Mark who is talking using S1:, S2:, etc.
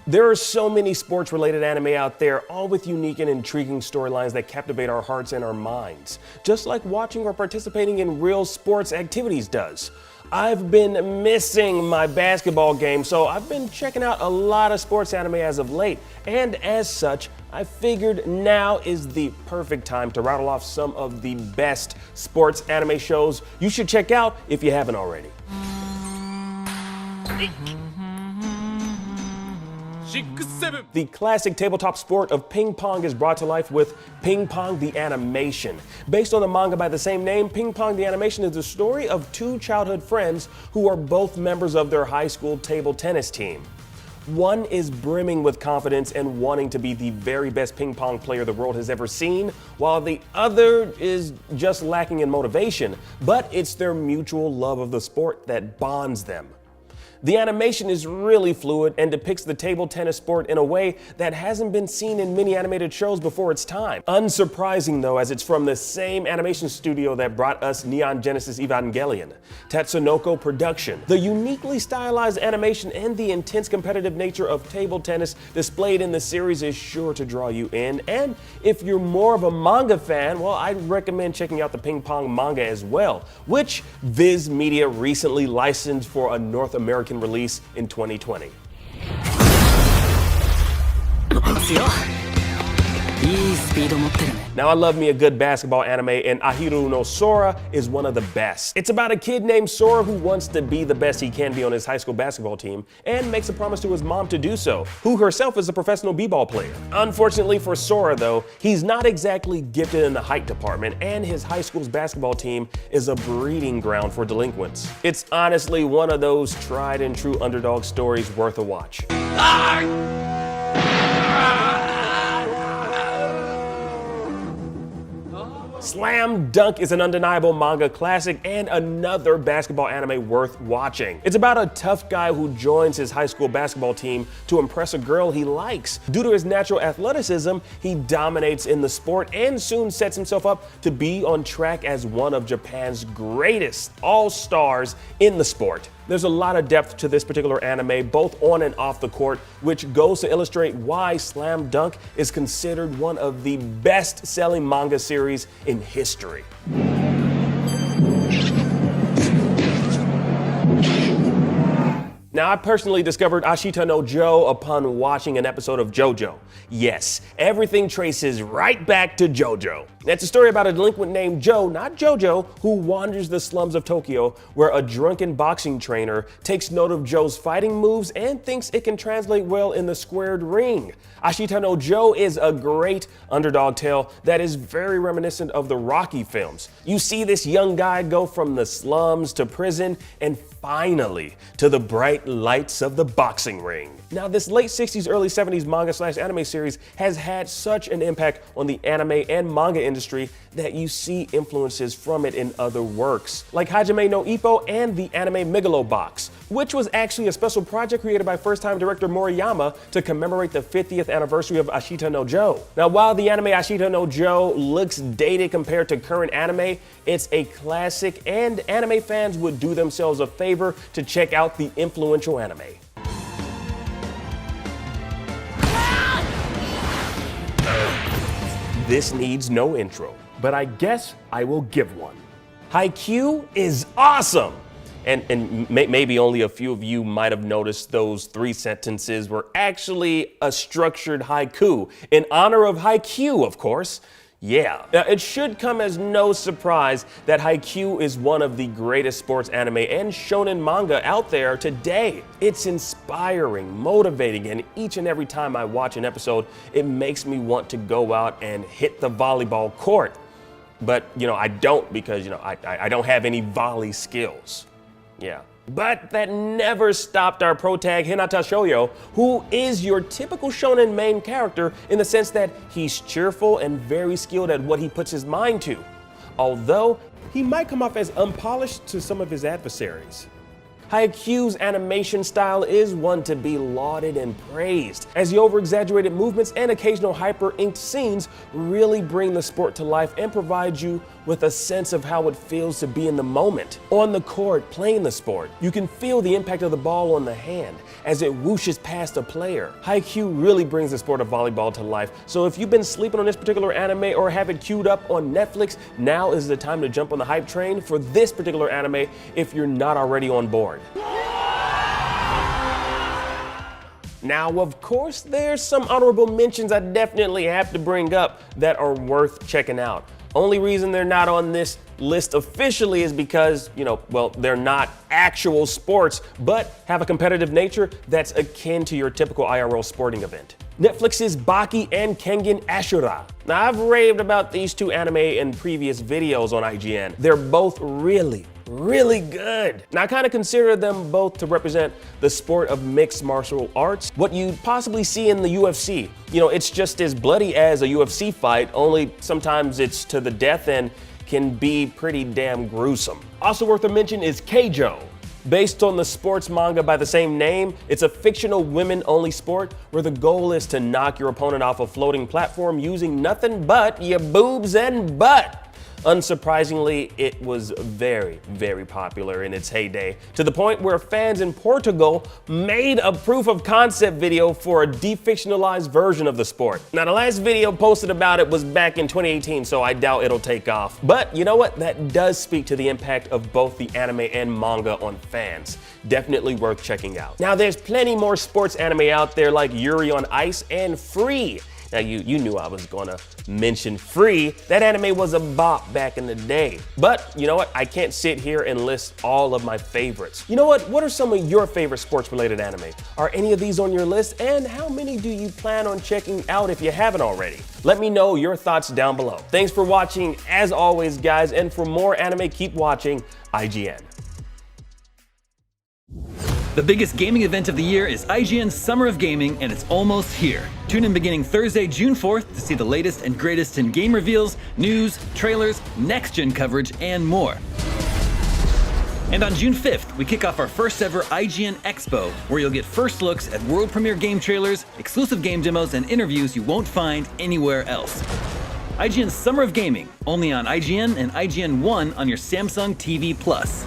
S1: There are so many sports-related anime out there, all with unique and intriguing storylines that captivate our hearts and our minds, just like watching or participating in real sports activities does. I've been missing my basketball game, so I've been checking out a lot of sports anime as of late, and as such, I figured now is the perfect time to rattle off some of the best sports anime shows you should check out if you haven't already. The classic tabletop sport of ping pong is brought to life with Pong the Animation. Based on the manga by the same name, Pong the Animation is the story of two childhood friends who are both members of their high school table tennis team. One is brimming with confidence and wanting to be the very best ping pong player the world has ever seen, while the other is just lacking in motivation, but it's their mutual love of the sport that bonds them. The animation is really fluid and depicts the table tennis sport in a way that hasn't been seen in many animated shows before its time. Unsurprising though, as it's from the same animation studio that brought us Neon Genesis Evangelion, Tatsunoko Production. The uniquely stylized animation and the intense competitive nature of table tennis displayed in the series is sure to draw you in, and if you're more of a manga fan, well, I'd recommend checking out the Ping Pong manga as well, which Viz Media recently licensed for a North American release in 2020. Now I love me a good basketball anime, and Ahiru no Sora is one of the best. It's about a kid named Sora who wants to be the best he can be on his high school basketball team and makes a promise to his mom to do so, who herself is a professional b-ball player. Unfortunately for Sora though, he's not exactly gifted in the height department, and his high school's basketball team is a breeding ground for delinquents. It's honestly one of those tried and true underdog stories worth a watch. Slam Dunk is an undeniable manga classic and another basketball anime worth watching. It's about a tough guy who joins his high school basketball team to impress a girl he likes. Due to his natural athleticism, he dominates in the sport and soon sets himself up to be on track as one of Japan's greatest all-stars in the sport. There's a lot of depth to this particular anime, both on and off the court, which goes to illustrate why Slam Dunk is considered one of the best-selling manga series in history. Now, I personally discovered Ashita no Joe upon watching an episode of JoJo. Yes, everything traces right back to JoJo. It's a story about a delinquent named Joe, not JoJo, who wanders the slums of Tokyo, where a drunken boxing trainer takes note of Joe's fighting moves and thinks it can translate well in the squared ring. Ashita no Joe is a great underdog tale that is very reminiscent of the Rocky films. You see this young guy go from the slums to prison and finally to the bright lights of the boxing ring. Now, this late 60s, early 70s manga/anime series has had such an impact on the anime and manga industry that you see influences from it in other works, like Hajime no Ippo and the anime Megalobox, which was actually a special project created by first-time director Moriyama to commemorate the 50th anniversary of Ashita no Joe. Now, while the anime Ashita no Joe looks dated compared to current anime, it's a classic, and anime fans would do themselves a favor to check out the influential anime. This needs no intro, but I guess I will give one. Haikyuu is awesome! And maybe only a few of you might have noticed those 3 sentences were actually a structured haiku, in honor of Haikyuu, of course. Yeah, it should come as no surprise that Haikyuu is one of the greatest sports anime and shōnen manga out there today. It's inspiring, motivating, and each and every time I watch an episode, it makes me want to go out and hit the volleyball court. But, I don't because, I don't have any volley skills. Yeah. But that never stopped our protag Hinata Shoyo, who is your typical shonen main character in the sense that he's cheerful and very skilled at what he puts his mind to, although he might come off as unpolished to some of his adversaries. Haikyuu's animation style is one to be lauded and praised, as the over-exaggerated movements and occasional hyper-inked scenes really bring the sport to life and provide you with a sense of how it feels to be in the moment. On the court, playing the sport, you can feel the impact of the ball on the hand as it whooshes past a player. Haikyuu really brings the sport of volleyball to life, so if you've been sleeping on this particular anime or have it queued up on Netflix, now is the time to jump on the hype train for this particular anime if you're not already on board. Now, of course, there's some honorable mentions I definitely have to bring up that are worth checking out. Only reason they're not on this list officially is because, well, they're not actual sports, but have a competitive nature that's akin to your typical IRL sporting event. Netflix's Baki and Kengan Ashura. Now, I've raved about these two anime in previous videos on IGN. They're both really good. Now, I kind of consider them both to represent the sport of mixed martial arts, what you'd possibly see in the UFC. It's just as bloody as a UFC fight, only sometimes it's to the death and can be pretty damn gruesome. Also worth a mention is Keijo. Based on the sports manga by the same name, it's a fictional women-only sport where the goal is to knock your opponent off a floating platform using nothing but your boobs and butt. Unsurprisingly, it was very popular in its heyday, to the point where fans in Portugal made a proof of concept video for a defictionalized version of the sport. Now, the last video posted about it was back in 2018, so I doubt it'll take off. But you know what? That does speak to the impact of both the anime and manga on fans. Definitely worth checking out. Now, there's plenty more sports anime out there like Yuri on Ice and Free. Now, you knew I was gonna mention Free. That anime was a bop back in the day. But you know what? I can't sit here and list all of my favorites. You know what? What are some of your favorite sports-related anime? Are any of these on your list? And how many do you plan on checking out if you haven't already? Let me know your thoughts down below. Thanks for watching, as always, guys. And for more anime, keep watching IGN.
S2: The biggest gaming event of the year is IGN's Summer of Gaming, and it's almost here. Tune in beginning Thursday, June 4th to see the latest and greatest in game reveals, news, trailers, next-gen coverage, and more. And on June 5th, we kick off our first ever IGN Expo, where you'll get first looks at world premiere game trailers, exclusive game demos, and interviews you won't find anywhere else. IGN's Summer of Gaming, only on IGN and IGN One on your Samsung TV Plus.